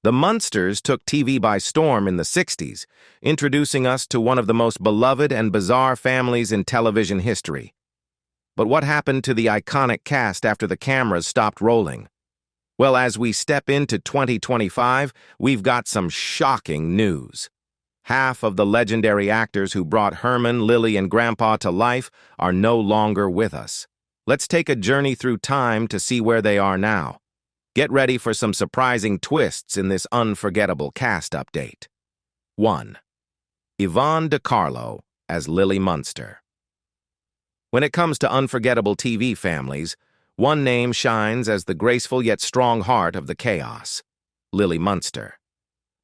The Munsters took TV by storm in the 60s, introducing us to one of the most beloved and bizarre families in television history. But what happened to the iconic cast after the cameras stopped rolling? Well, as we step into 2025, we've got some shocking news. Half of the legendary actors who brought Herman, Lily, and Grandpa to life are no longer with us. Let's take a journey through time to see where they are now. Get ready for some surprising twists in this unforgettable cast update. 1. Yvonne De Carlo as Lily Munster. When it comes to unforgettable TV families, one name shines as the graceful yet strong heart of the chaos: Lily Munster.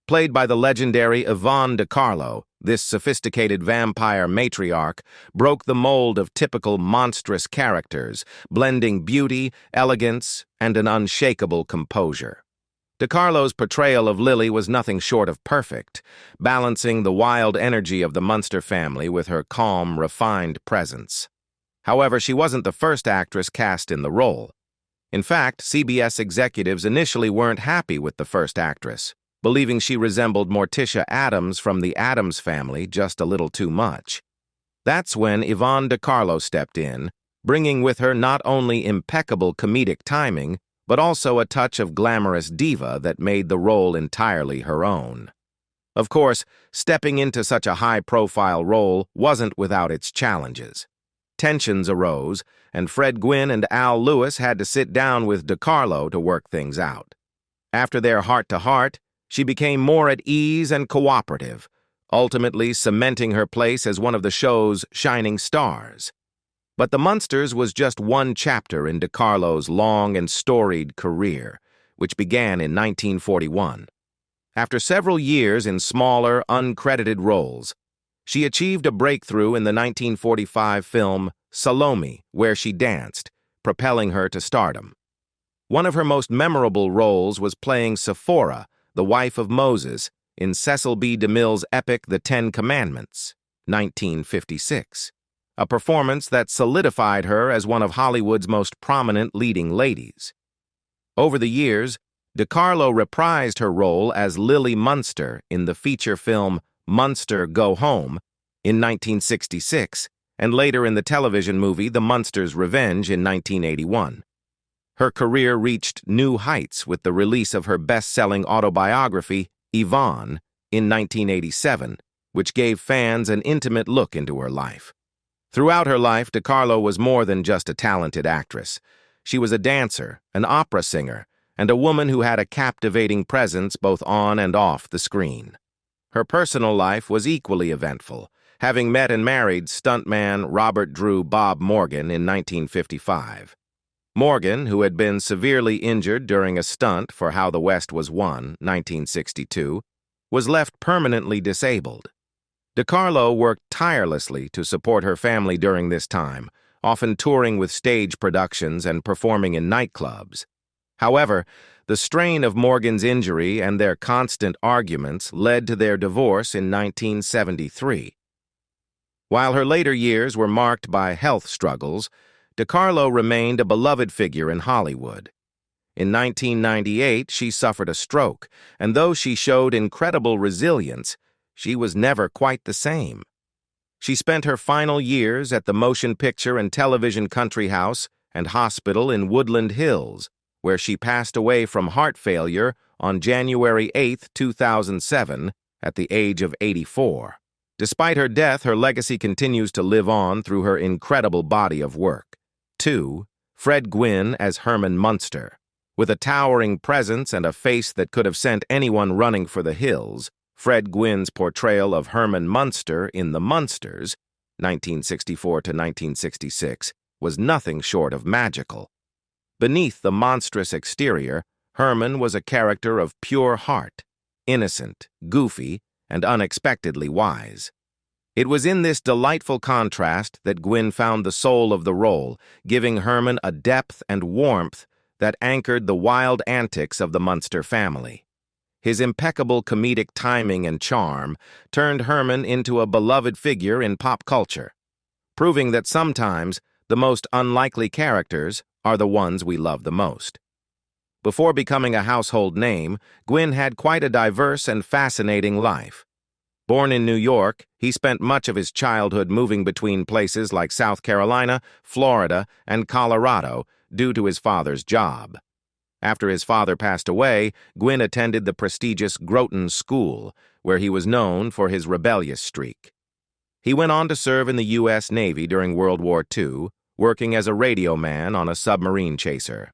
Played by the legendary Yvonne De Carlo, this sophisticated vampire matriarch broke the mold of typical monstrous characters, blending beauty, elegance, and an unshakable composure. De Carlo's portrayal of Lily was nothing short of perfect, balancing the wild energy of the Munster family with her calm, refined presence. However, she wasn't the first actress cast in the role. In fact, CBS executives initially weren't happy with the first actress, believing she resembled Morticia Addams from the Addams Family just a little too much. That's when Yvonne De Carlo stepped in, bringing with her not only impeccable comedic timing, but also a touch of glamorous diva that made the role entirely her own. Of course, stepping into such a high-profile role wasn't without its challenges. Tensions arose, and Gwynne and Al Lewis had to sit down with De Carlo to work things out. After their heart-to-heart, she became more at ease and cooperative, ultimately cementing her place as one of the show's shining stars. But The Munsters was just one chapter in De Carlo's long and storied career, which began in 1941. After several years in smaller, uncredited roles, she achieved a breakthrough in the 1945 film Salome, where she danced, propelling her to stardom. One of her most memorable roles was playing Sephora, the wife of Moses, in Cecil B. DeMille's epic The Ten Commandments, 1956, a performance that solidified her as one of Hollywood's most prominent leading ladies. Over the years, De Carlo reprised her role as Lily Munster in the feature film Munster Go Home in 1966, and later in the television movie The Munsters' Revenge in 1981. Her career reached new heights with the release of her best-selling autobiography, Yvonne, in 1987, which gave fans an intimate look into her life. Throughout her life, De Carlo was more than just a talented actress. She was a dancer, an opera singer, and a woman who had a captivating presence both on and off the screen. Her personal life was equally eventful, having met and married stuntman Robert Drew Bob Morgan in 1955. Morgan, who had been severely injured during a stunt for How the West Was Won, 1962, was left permanently disabled. De Carlo worked tirelessly to support her family during this time, often touring with stage productions and performing in nightclubs. However, the strain of Morgan's injury and their constant arguments led to their divorce in 1973. While her later years were marked by health struggles, De Carlo remained a beloved figure in Hollywood. In 1998, she suffered a stroke, and though she showed incredible resilience, she was never quite the same. She spent her final years at the Motion Picture and Television Country House and Hospital in Woodland Hills, where she passed away from heart failure on January 8, 2007, at the age of 84. Despite her death, her legacy continues to live on through her incredible body of work. 2. Gwynne as Herman Munster. With a towering presence and a face that could have sent anyone running for the hills, Gwynne's portrayal of Herman Munster in The Munsters, 1964 to 1966, was nothing short of magical. Beneath the monstrous exterior, Herman was a character of pure heart, innocent, goofy, and unexpectedly wise. It was in this delightful contrast that Gwynne found the soul of the role, giving Herman a depth and warmth that anchored the wild antics of the Munster family. His impeccable comedic timing and charm turned Herman into a beloved figure in pop culture, proving that sometimes the most unlikely characters are the ones we love the most. Before becoming a household name, Gwynne had quite a diverse and fascinating life. Born in New York, he spent much of his childhood moving between places like South Carolina, Florida, and Colorado due to his father's job. After his father passed away, Gwynne attended the prestigious Groton School, where he was known for his rebellious streak. He went on to serve in the U.S. Navy during World War II, working as a radio man on a submarine chaser.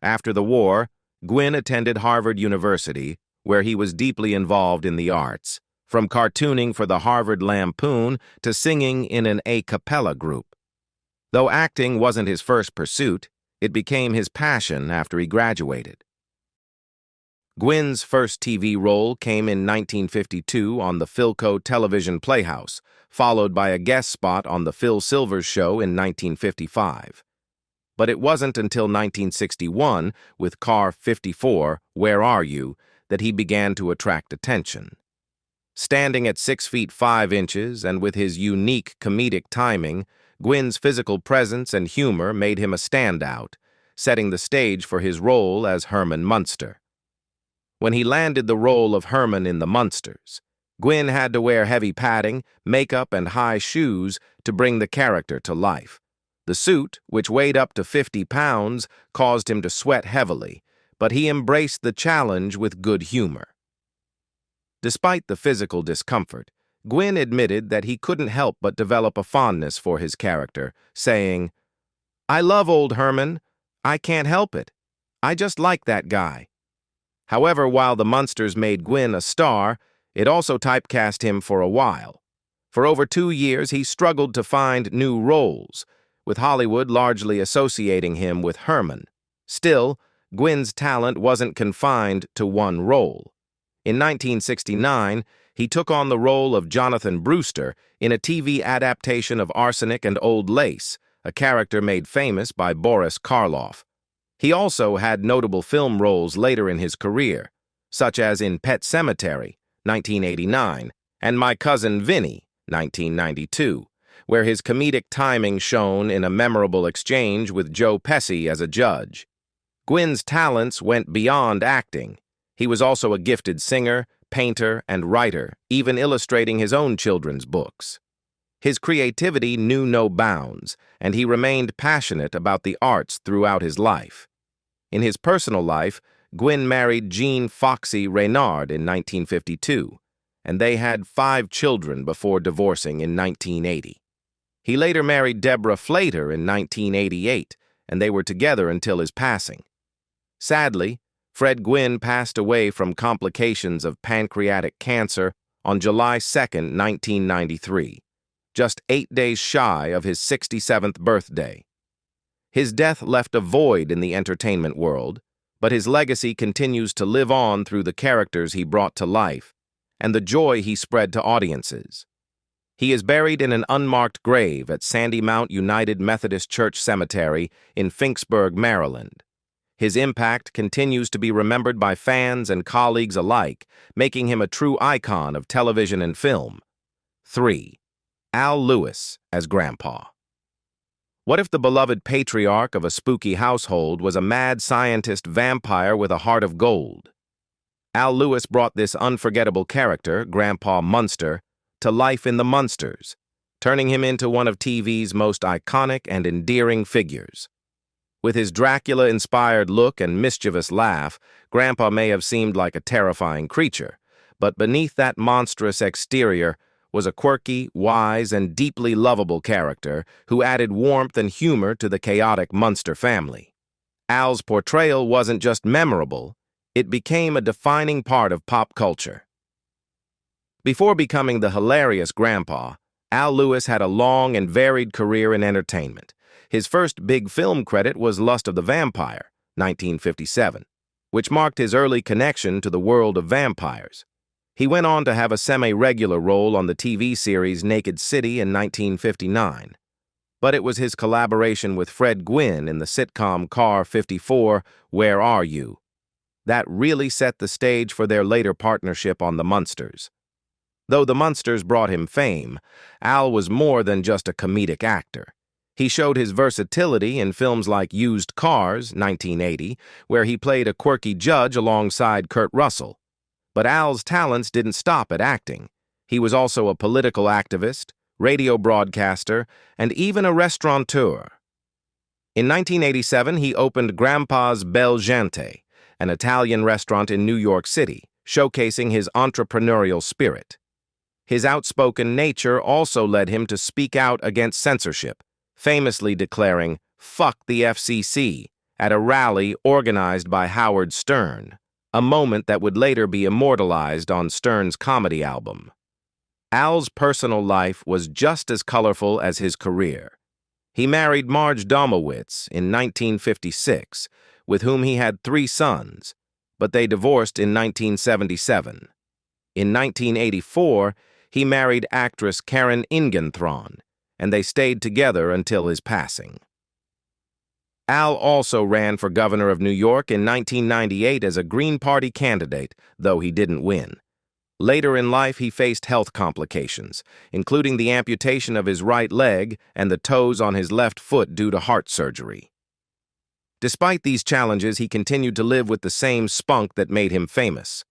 After the war, Gwynne attended Harvard University, where he was deeply involved in the arts, from cartooning for the Harvard Lampoon to singing in an a cappella group. Though acting wasn't his first pursuit, it became his passion after he graduated. Gwynne's first TV role came in 1952 on the Philco television Playhouse, followed by a guest spot on The Phil Silvers Show in 1955. But it wasn't until 1961, with Car 54, Where Are You?, that he began to attract attention. Standing at 6 feet 5 inches and with his unique comedic timing, Gwynne's physical presence and humor made him a standout, setting the stage for his role as Herman Munster. When he landed the role of Herman in the Munsters, Gwynne had to wear heavy padding, makeup, and high shoes to bring the character to life. The suit, which weighed up to 50 pounds, caused him to sweat heavily, but he embraced the challenge with good humor. Despite the physical discomfort, Gwynne admitted that he couldn't help but develop a fondness for his character, saying, "I love old Herman. I can't help it. I just like that guy." However, while the Munsters made Gwynne a star, it also typecast him for a while. For over 2 years, he struggled to find new roles, with Hollywood largely associating him with Herman. Still, Gwynne's talent wasn't confined to one role. In 1969, he took on the role of Jonathan Brewster in a TV adaptation of Arsenic and Old Lace, a character made famous by Boris Karloff. He also had notable film roles later in his career, such as in Pet Sematary, 1989, and My Cousin Vinny, 1992, where his comedic timing shone in a memorable exchange with Joe Pesci as a judge. Gwynne's talents went beyond acting. He was also a gifted singer, painter, and writer, even illustrating his own children's books. His creativity knew no bounds, and he remained passionate about the arts throughout his life. In his personal life, Gwynne married Jean Foxy Reynard in 1952, and they had 5 children before divorcing in 1980. He later married Deborah Flater in 1988, and they were together until his passing. Sadly, Fred Gwynne passed away from complications of pancreatic cancer on July 2, 1993, just 8 days shy of his 67th birthday. His death left a void in the entertainment world, but his legacy continues to live on through the characters he brought to life and the joy he spread to audiences. He is buried in an unmarked grave at Sandy Mount United Methodist Church Cemetery in Finksburg, Maryland. His impact continues to be remembered by fans and colleagues alike, making him a true icon of television and film. 3. Al Lewis as Grandpa. What if the beloved patriarch of a spooky household was a mad scientist vampire with a heart of gold? Al Lewis brought this unforgettable character, Grandpa Munster, to life in The Munsters, turning him into one of TV's most iconic and endearing figures. With his Dracula-inspired look and mischievous laugh, Grandpa may have seemed like a terrifying creature, but beneath that monstrous exterior was a quirky, wise, and deeply lovable character who added warmth and humor to the chaotic Munster family. Al's portrayal wasn't just memorable, it became a defining part of pop culture. Before becoming the hilarious Grandpa, Al Lewis had a long and varied career in entertainment. His first big film credit was Lust of the Vampire, 1957, which marked his early connection to the world of vampires. He went on to have a semi-regular role on the TV series Naked City in 1959. But it was his collaboration with Fred Gwynne in the sitcom Car 54, Where Are You? That really set the stage for their later partnership on The Munsters. Though The Munsters brought him fame, Al was more than just a comedic actor. He showed his versatility in films like Used Cars, 1980, where he played a quirky judge alongside Kurt Russell. But Al's talents didn't stop at acting. He was also a political activist, radio broadcaster, and even a restaurateur. In 1987, he opened Grandpa's Bel Gente, an Italian restaurant in New York City, showcasing his entrepreneurial spirit. His outspoken nature also led him to speak out against censorship, famously declaring, "Fuck the FCC," at a rally organized by Howard Stern, a moment that would later be immortalized on Stern's comedy album. Al's personal life was just as colorful as his career. He married Marge Domowitz in 1956, with whom he had 3 sons, but they divorced in 1977. In 1984, he married actress Karen Ingenthron, and they stayed together until his passing. Al also ran for governor of New York in 1998 as a Green Party candidate, though he didn't win. Later in life, he faced health complications, including the amputation of his right leg and the toes on his left foot due to heart surgery. Despite these challenges, he continued to live with the same spunk that made him famous.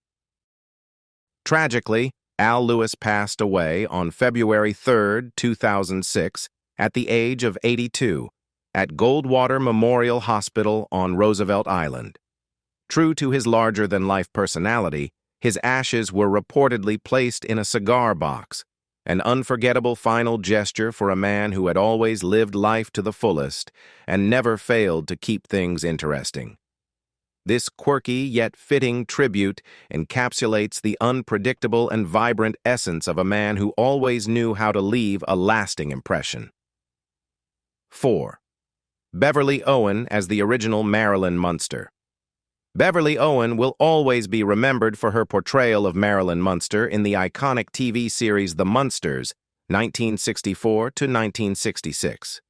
Tragically, Al Lewis passed away on February 3, 2006, at the age of 82, at Goldwater Memorial Hospital on Roosevelt Island. True to his larger-than-life personality, his ashes were reportedly placed in a cigar box, an unforgettable final gesture for a man who had always lived life to the fullest and never failed to keep things interesting. This quirky yet fitting tribute encapsulates the unpredictable and vibrant essence of a man who always knew how to leave a lasting impression. 4. Beverly Owen as the original Marilyn Munster. Beverly Owen will always be remembered for her portrayal of Marilyn Munster in the iconic TV series The Munsters, 1964 to 1966.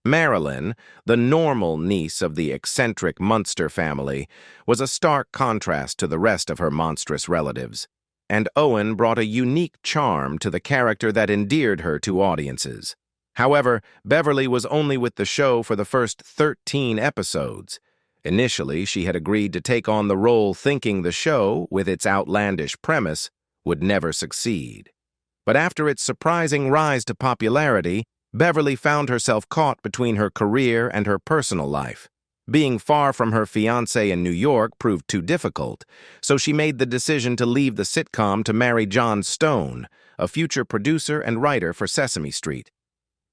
Marilyn, the normal niece of the eccentric Munster family, was a stark contrast to the rest of her monstrous relatives, and Owen brought a unique charm to the character that endeared her to audiences. However, Beverly was only with the show for the first 13 episodes. Initially, she had agreed to take on the role thinking the show, with its outlandish premise, would never succeed. But after its surprising rise to popularity, Beverly found herself caught between her career and her personal life. Being far from her fiancé in New York proved too difficult, so she made the decision to leave the sitcom to marry John Stone, a future producer and writer for Sesame Street.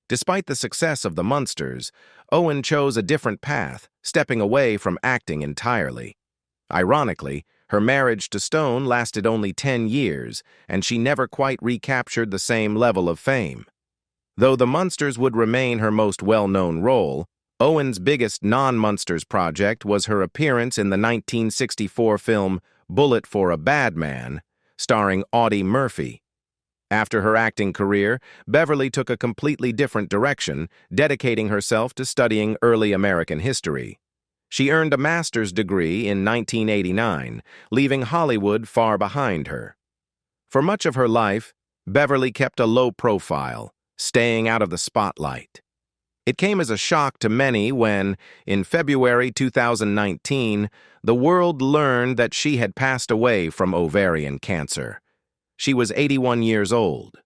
Despite the success of The Munsters, Owen chose a different path, stepping away from acting entirely. Ironically, her marriage to Stone lasted only 10 years, and she never quite recaptured the same level of fame. Though The Munsters would remain her most well-known role, Owen's biggest non-Munsters project was her appearance in the 1964 film Bullet for a Bad Man, starring Audie Murphy. After her acting career, Beverly took a completely different direction, dedicating herself to studying early American history. She earned a master's degree in 1989, leaving Hollywood far behind her. For much of her life, Beverly kept a low profile, staying out of the spotlight. It came as a shock to many when, in February 2019, the world learned that she had passed away from ovarian cancer. She was 81 years old.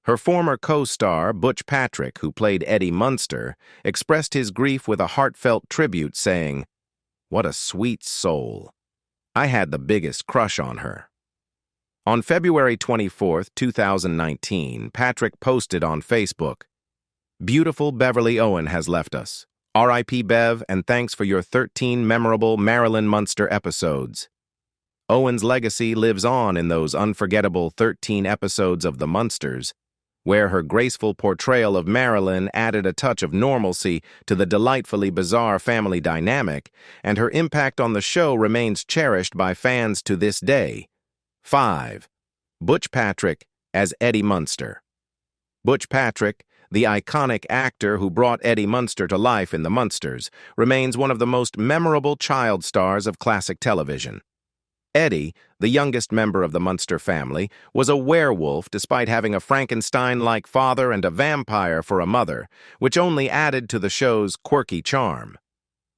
Her former co-star, Butch Patrick, who played Eddie Munster, expressed his grief with a heartfelt tribute, saying, "What a sweet soul. I had the biggest crush on her." On February 24, 2019, Patrick posted on Facebook, "Beautiful Beverly Owen has left us. R.I.P. Bev, and thanks for your 13 memorable Marilyn Munster episodes." Owen's legacy lives on in those unforgettable 13 episodes of The Munsters, where her graceful portrayal of Marilyn added a touch of normalcy to the delightfully bizarre family dynamic, and her impact on the show remains cherished by fans to this day. 5. Butch Patrick as Eddie Munster. Butch Patrick, the iconic actor who brought Eddie Munster to life in The Munsters, remains one of the most memorable child stars of classic television. Eddie, the youngest member of the Munster family, was a werewolf despite having a Frankenstein-like father and a vampire for a mother, which only added to the show's quirky charm.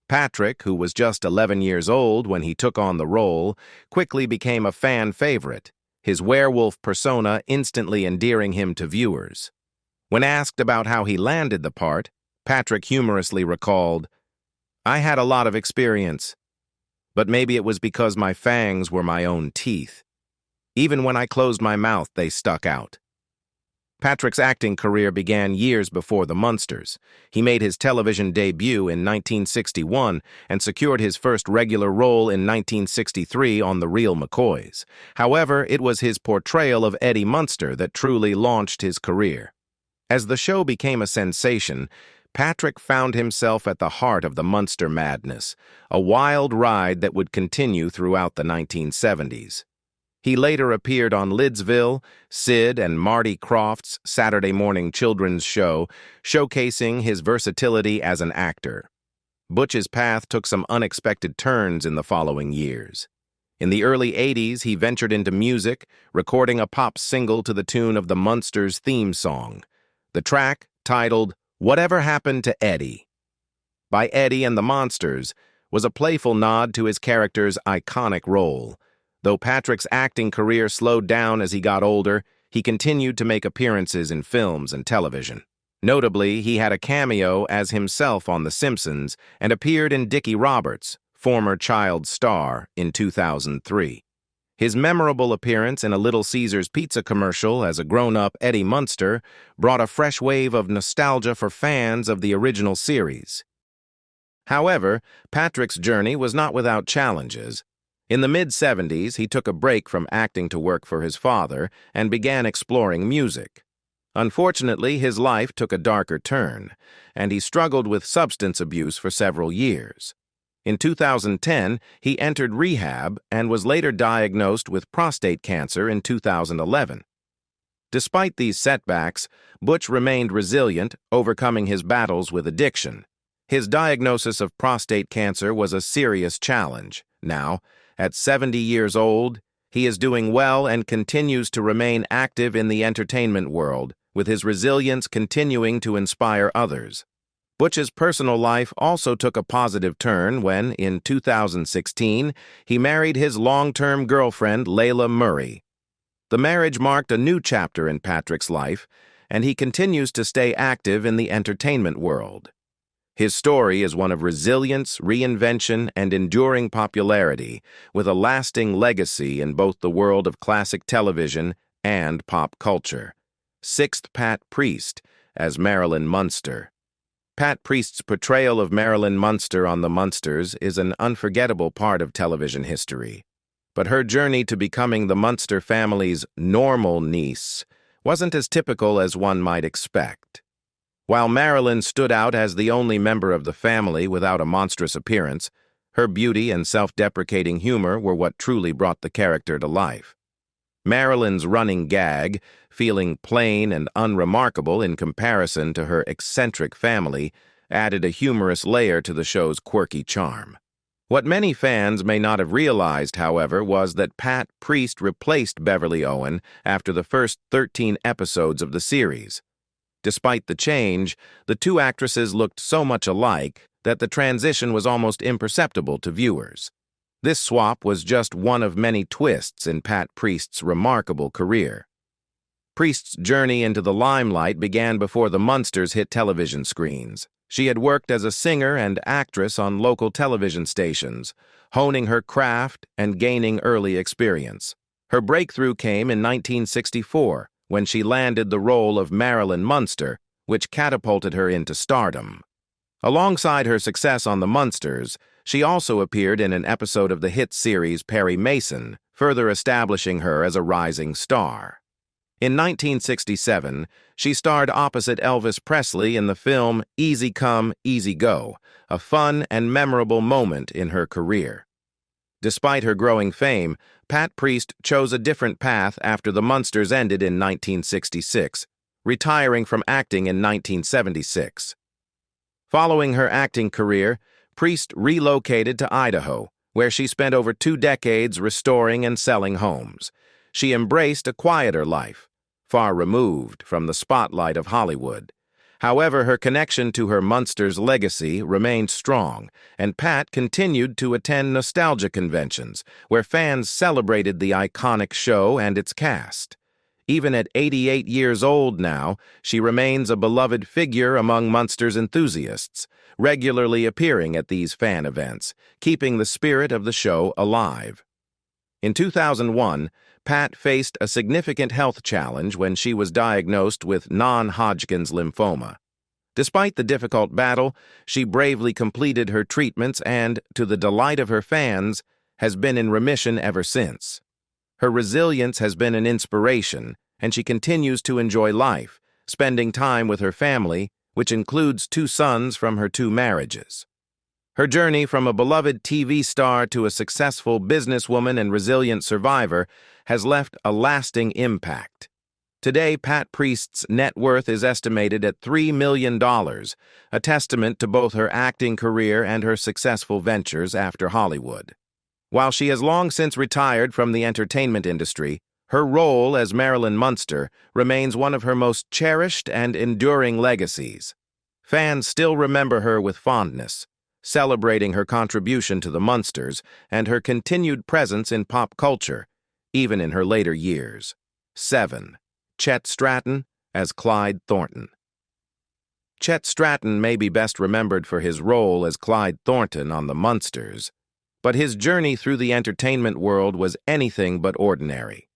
Patrick, who was just 11 years old when he took on the role, quickly became a fan favorite, his werewolf persona instantly endearing him to viewers. When asked about how he landed the part, Patrick humorously recalled, "I had a lot of experience, but maybe it was because my fangs were my own teeth. Even when I closed my mouth, they stuck out." Patrick's acting career began years before the Munsters. He made his television debut in 1961 and secured his first regular role in 1963 on The Real McCoys. However, it was his portrayal of Eddie Munster that truly launched his career. As the show became a sensation, Patrick found himself at the heart of the Munster madness, a wild ride that would continue throughout the 1970s. He later appeared on Lidsville, Sid and Marty Krofft's Saturday morning children's show, showcasing his versatility as an actor. Butch's path took some unexpected turns in the following years. In the early 80s, he ventured into music, recording a pop single to the tune of the Munsters' theme song. The track, titled "Whatever Happened to Eddie?" by Eddie and the Monsters, was a playful nod to his character's iconic role. Though Patrick's acting career slowed down as he got older, he continued to make appearances in films and television. Notably, he had a cameo as himself on The Simpsons and appeared in Dickie Roberts, former child star, in 2003. His memorable appearance in a Little Caesars pizza commercial as a grown-up Eddie Munster brought a fresh wave of nostalgia for fans of the original series. However, Patrick's journey was not without challenges. In the mid-70s, he took a break from acting to work for his father and began exploring music. Unfortunately, his life took a darker turn, and he struggled with substance abuse for several years. In 2010, he entered rehab and was later diagnosed with prostate cancer in 2011. Despite these setbacks, Butch remained resilient, overcoming his battles with addiction. His diagnosis of prostate cancer was a serious challenge. Now, at 70 years old, he is doing well and continues to remain active in the entertainment world, with his resilience continuing to inspire others. Butch's personal life also took a positive turn when, in 2016, he married his long-term girlfriend, Layla Murray. The marriage marked a new chapter in Patrick's life, and he continues to stay active in the entertainment world. His story is one of resilience, reinvention, and enduring popularity, with a lasting legacy in both the world of classic television and pop culture. Sixth Pat Priest as Marilyn Munster. Pat Priest's portrayal of Marilyn Munster on The Munsters is an unforgettable part of television history. But her journey to becoming the Munster family's normal niece wasn't as typical as one might expect. While Marilyn stood out as the only member of the family without a monstrous appearance, her beauty and self-deprecating humor were what truly brought the character to life. Marilyn's running gag, feeling plain and unremarkable in comparison to her eccentric family, added a humorous layer to the show's quirky charm. What many fans may not have realized, however, was that Pat Priest replaced Beverly Owen after the first 13 episodes of the series. Despite the change, the two actresses looked so much alike that the transition was almost imperceptible to viewers. This swap was just one of many twists in Pat Priest's remarkable career. Priest's journey into the limelight began before the Munsters hit television screens. She had worked as a singer and actress on local television stations, honing her craft and gaining early experience. Her breakthrough came in 1964, when she landed the role of Marilyn Munster, which catapulted her into stardom. Alongside her success on The Munsters, she also appeared in an episode of the hit series Perry Mason, further establishing her as a rising star. In 1967, she starred opposite Elvis Presley in the film Easy Come, Easy Go, a fun and memorable moment in her career. Despite her growing fame, Pat Priest chose a different path after the Munsters ended in 1966, retiring from acting in 1976. Following her acting career, Priest relocated to Idaho, where she spent over 2 decades restoring and selling homes. She embraced a quieter life, far removed from the spotlight of Hollywood. However, her connection to her Munsters legacy remained strong, and Pat continued to attend nostalgia conventions, where fans celebrated the iconic show and its cast. Even at 88 years old now, she remains a beloved figure among Munsters enthusiasts, regularly appearing at these fan events, keeping the spirit of the show alive. In 2001, Pat faced a significant health challenge when she was diagnosed with non-Hodgkin's lymphoma. Despite the difficult battle, she bravely completed her treatments and, to the delight of her fans, has been in remission ever since. Her resilience has been an inspiration, and she continues to enjoy life, spending time with her family, which includes 2 sons from her 2 marriages. Her journey from a beloved TV star to a successful businesswoman and resilient survivor has left a lasting impact. Today, Pat Priest's net worth is estimated at $3 million, a testament to both her acting career and her successful ventures after Hollywood. While she has long since retired from the entertainment industry, her role as Marilyn Munster remains one of her most cherished and enduring legacies. Fans still remember her with fondness, celebrating her contribution to the Munsters and her continued presence in pop culture, even in her later years. 7. Chet Stratton as Clyde Thornton. Chet Stratton may be best remembered for his role as Clyde Thornton on the Munsters, but his journey through the entertainment world was anything but ordinary.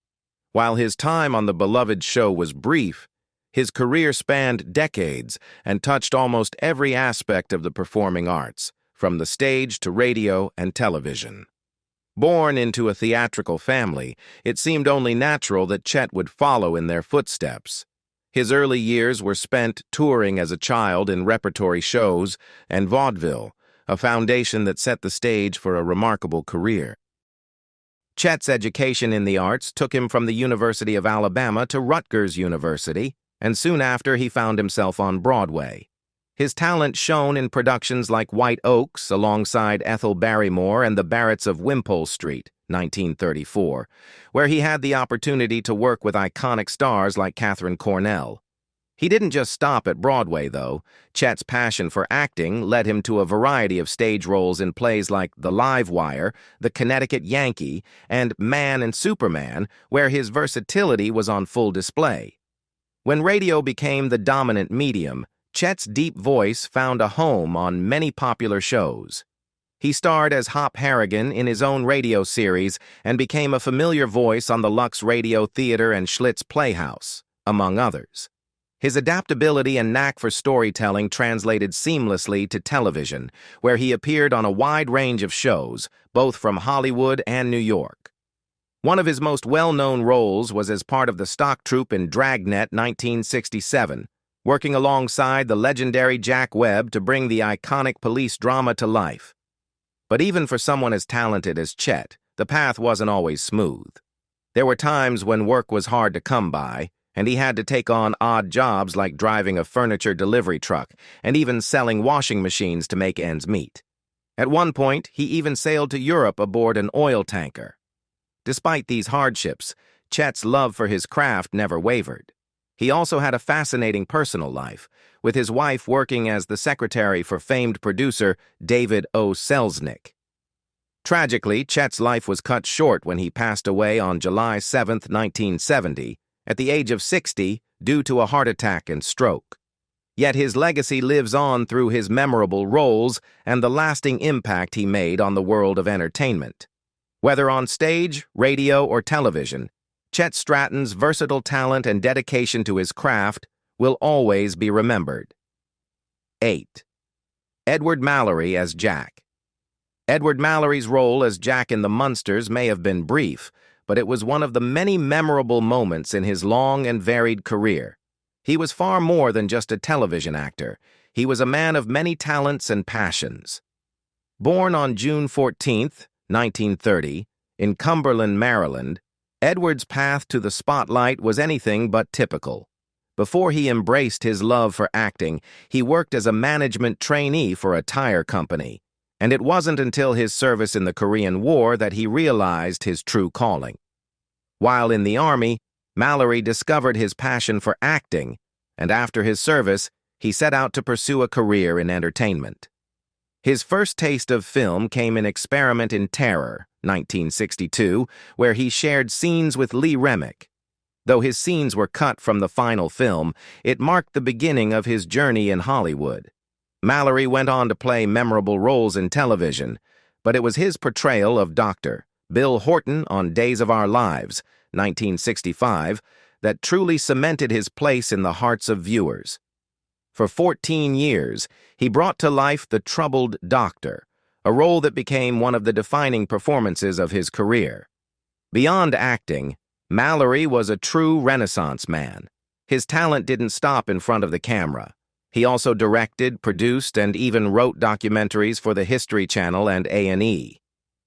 While his time on the beloved show was brief, his career spanned decades and touched almost every aspect of the performing arts, from the stage to radio and television. Born into a theatrical family, it seemed only natural that Chet would follow in their footsteps. His early years were spent touring as a child in repertory shows and vaudeville, a foundation that set the stage for a remarkable career. Chet's education in the arts took him from the University of Alabama to Rutgers University, and soon after he found himself on Broadway. His talent shone in productions like White Oaks alongside Ethel Barrymore and the Barretts of Wimpole Street, 1934, where he had the opportunity to work with iconic stars like Katharine Cornell. He didn't just stop at Broadway, though. Chet's passion for acting led him to a variety of stage roles in plays like The Live Wire, The Connecticut Yankee, and Man and Superman, where his versatility was on full display. When radio became the dominant medium, Chet's deep voice found a home on many popular shows. He starred as Hop Harrigan in his own radio series and became a familiar voice on the Lux Radio Theater and Schlitz Playhouse, among others. His adaptability and knack for storytelling translated seamlessly to television, where he appeared on a wide range of shows, both from Hollywood and New York. One of his most well-known roles was as part of the stock troupe in Dragnet 1967, working alongside the legendary Jack Webb to bring the iconic police drama to life. But even for someone as talented as Chet, the path wasn't always smooth. There were times when work was hard to come by, and he had to take on odd jobs like driving a furniture delivery truck and even selling washing machines to make ends meet. At one point, he even sailed to Europe aboard an oil tanker. Despite these hardships, Chet's love for his craft never wavered. He also had a fascinating personal life, with his wife working as the secretary for famed producer David O. Selznick. Tragically, Chet's life was cut short when he passed away on July 7, 1970, at the age of 60 due to a heart attack and stroke. Yet his legacy lives on through his memorable roles and the lasting impact he made on the world of entertainment. Whether on stage, radio, or television, Chet Stratton's versatile talent and dedication to his craft will always be remembered. 8. Edward Mallory as Jack. Edward Mallory's role as Jack in the Munsters may have been brief, but it was one of the many memorable moments in his long and varied career. He was far more than just a television actor. He was a man of many talents and passions. Born on June 14, 1930, in Cumberland, Maryland, Edward's path to the spotlight was anything but typical. Before he embraced his love for acting, he worked as a management trainee for a tire company, and it wasn't until his service in the Korean War that he realized his true calling. While in the Army, Mallory discovered his passion for acting, and after his service, he set out to pursue a career in entertainment. His first taste of film came in Experiment in Terror, 1962, where he shared scenes with Lee Remick. Though his scenes were cut from the final film, it marked the beginning of his journey in Hollywood. Mallory went on to play memorable roles in television, but it was his portrayal of Dr. Bill Horton on Days of Our Lives, 1965, that truly cemented his place in the hearts of viewers. For 14 years, he brought to life the troubled doctor, a role that became one of the defining performances of his career. Beyond acting, Mallory was a true Renaissance man. His talent didn't stop in front of the camera. He also directed, produced, and even wrote documentaries for the History Channel and A&E.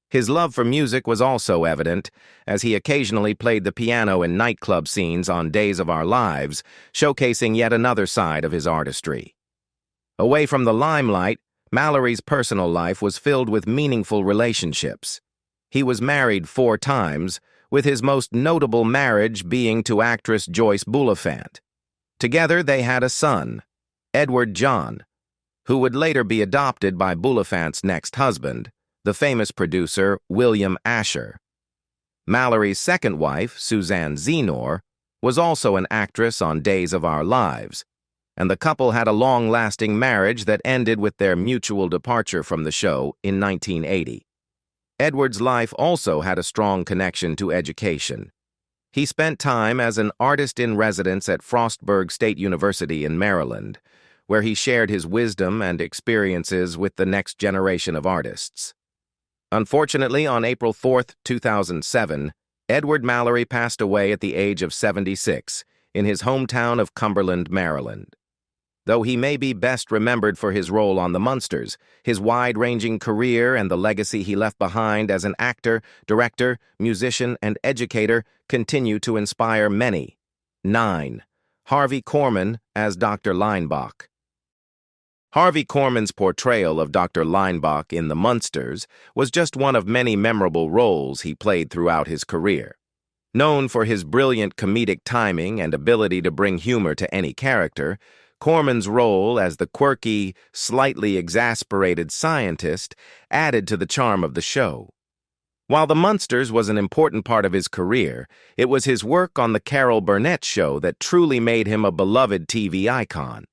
His love for music was also evident, as he occasionally played the piano in nightclub scenes on Days of Our Lives, showcasing yet another side of his artistry. Away from the limelight, Mallory's personal life was filled with meaningful relationships. He was married 4 times, with his most notable marriage being to actress Joyce Bulifant. Together they had a son, Edward John, who would later be adopted by Bulifant's next husband, the famous producer William Asher. Mallory's second wife, Suzanne Zenor, was also an actress on Days of Our Lives, and the couple had a long-lasting marriage that ended with their mutual departure from the show in 1980. Edward's life also had a strong connection to education. He spent time as an artist-in-residence at Frostburg State University in Maryland, where he shared his wisdom and experiences with the next generation of artists. Unfortunately, on April 4, 2007, Edward Mallory passed away at the age of 76 in his hometown of Cumberland, Maryland. Though he may be best remembered for his role on the Munsters, his wide-ranging career and the legacy he left behind as an actor, director, musician, and educator continue to inspire many. 9. Harvey Korman as Dr. Leinbach. Harvey Korman's portrayal of Dr. Leinbach in The Munsters was just one of many memorable roles he played throughout his career. Known for his brilliant comedic timing and ability to bring humor to any character, Korman's role as the quirky, slightly exasperated scientist added to the charm of the show. While The Munsters was an important part of his career, it was his work on The Carol Burnett Show that truly made him a beloved TV icon.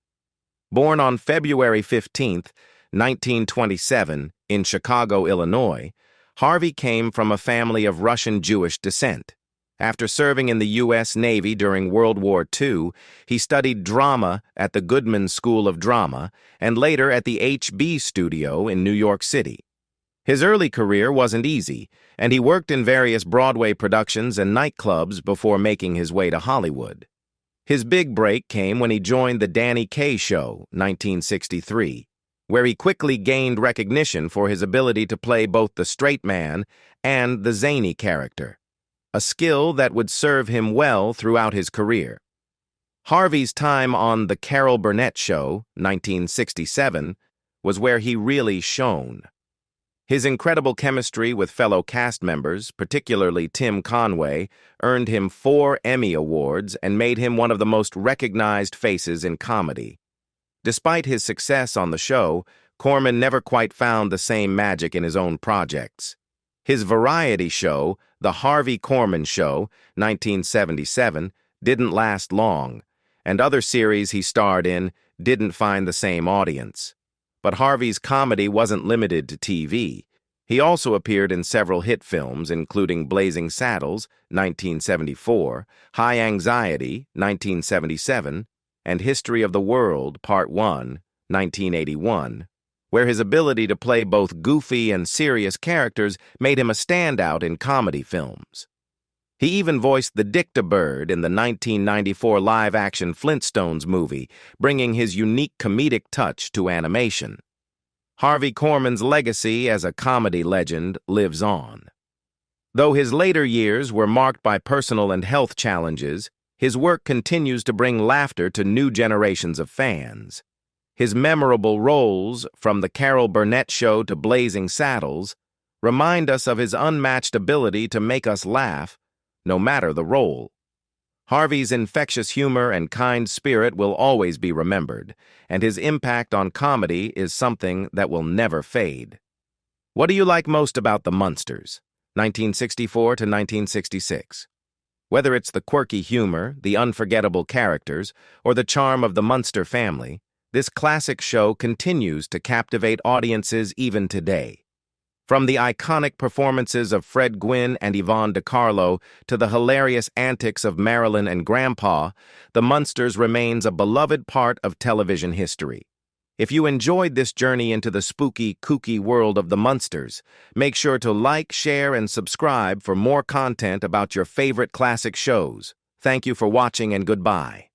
Born on February 15, 1927, in Chicago, Illinois, Harvey came from a family of Russian Jewish descent. After serving in the U.S. Navy during World War II, he studied drama at the Goodman School of Drama and later at the HB Studio in New York City. His early career wasn't easy, and he worked in various Broadway productions and nightclubs before making his way to Hollywood. His big break came when he joined The Danny Kaye Show, 1963, where he quickly gained recognition for his ability to play both the straight man and the zany character, a skill that would serve him well throughout his career. Harvey's time on The Carol Burnett Show, 1967, was where he really shone. His incredible chemistry with fellow cast members, particularly Tim Conway, earned him 4 Emmy Awards and made him one of the most recognized faces in comedy. Despite his success on the show, Korman never quite found the same magic in his own projects. His variety show, The Harvey Korman Show, 1977, didn't last long, and other series he starred in didn't find the same audience. But Harvey's comedy wasn't limited to TV. He also appeared in several hit films, including Blazing Saddles, 1974, High Anxiety, 1977, and History of the World, Part 1, 1981, where his ability to play both goofy and serious characters made him a standout in comedy films. He even voiced the Dictabird in the 1994 live-action Flintstones movie, bringing his unique comedic touch to animation. Harvey Korman's legacy as a comedy legend lives on. Though his later years were marked by personal and health challenges, his work continues to bring laughter to new generations of fans. His memorable roles, from The Carol Burnett Show to Blazing Saddles, remind us of his unmatched ability to make us laugh, no matter the role. Harvey's infectious humor and kind spirit will always be remembered, and his impact on comedy is something that will never fade. What do you like most about the Munsters, 1964 to 1966? Whether it's the quirky humor, the unforgettable characters, or the charm of the Munster family, this classic show continues to captivate audiences even today. From the iconic performances of Fred Gwynne and Yvonne De Carlo to the hilarious antics of Marilyn and Grandpa, the Munsters remains a beloved part of television history. If you enjoyed this journey into the spooky, kooky world of the Munsters, make sure to like, share, and subscribe for more content about your favorite classic shows. Thank you for watching and goodbye.